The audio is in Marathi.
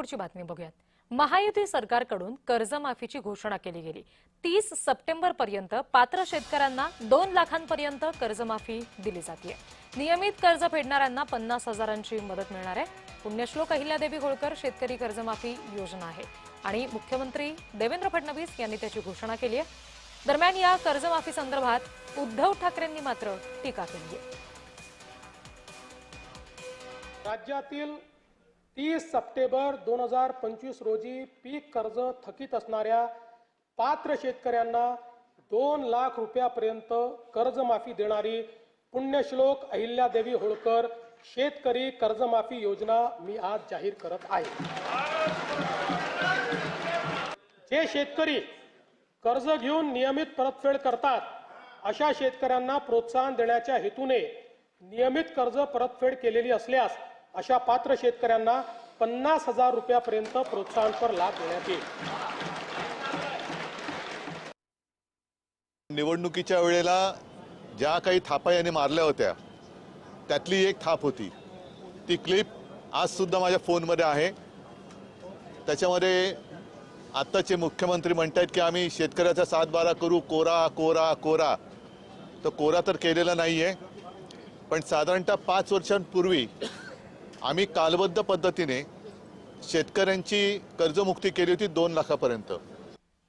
पुढची बातमी बघूयात। महायुती सरकारकडून कर्जमाफीची घोषणा केली गेली। 30 सप्टेंबर पर्यंत पात्र शेतकऱ्यांना 2 लाखांपर्यंत कर्जमाफी दिली जाते। नियमित कर्ज फेडणाऱ्यांना 50,000ची मदत मिळणार आहे। पुण्यश्लोक अहिल्यादेवी होळकर शेतकरी कर्जमाफी योजना आहे आणि मुख्यमंत्री देवेंद्र फडणवीस यांनी त्याची घोषणा केली आहे। दरम्यान या कर्जमाफी संदर्भात उद्धव ठाकरेंनी मात्र टीका केली आहे। राज्यातील 30 सप्टेंबर 2025 रोजी पीक कर्ज थकीत असणाऱ्या पात्र शेतकऱ्यांना 2 लाख रुपयापर्यंत कर्जमाफी देणारी पुण्यश्लोक अहिल्यादेवी होळकर शेतकरी कर्जमाफी योजना मी आज जाहीर करत आहे। जे शेतकरी कर्ज घेऊन नियमित परतफेड करतात अशा शेतकऱ्यांना प्रोत्साहन देण्याच्या हेतूने नियमित कर्ज परतफेड केलेली असल्यास अशा पात्र शेतकऱ्यांना 50,000 रुपयापर्यंत प्रोत्साहनपर लाभ देण्यात येईल। निवडणुकीच्या वेळेला ज्या काही थापा यांनी मारल्या होत्या त्यातली एक थाप होती, ती क्लिप आज सुद्धा माझ्या फोनमध्ये आहे। त्याच्यामध्ये आत्ताचे मुख्यमंत्री म्हणतात की आम्ही शेतकऱ्याचा 7-12 करू, कोरा कोरा कोरा। तो कोरा तर केलेला नाहीये, पण साधारणतः 5 वर्षांपूर्वी आम्ही कालबद्ध पद्धतीने शेतकऱ्यांची कर्जमुक्ती केली होती 2 लाखापर्यंत।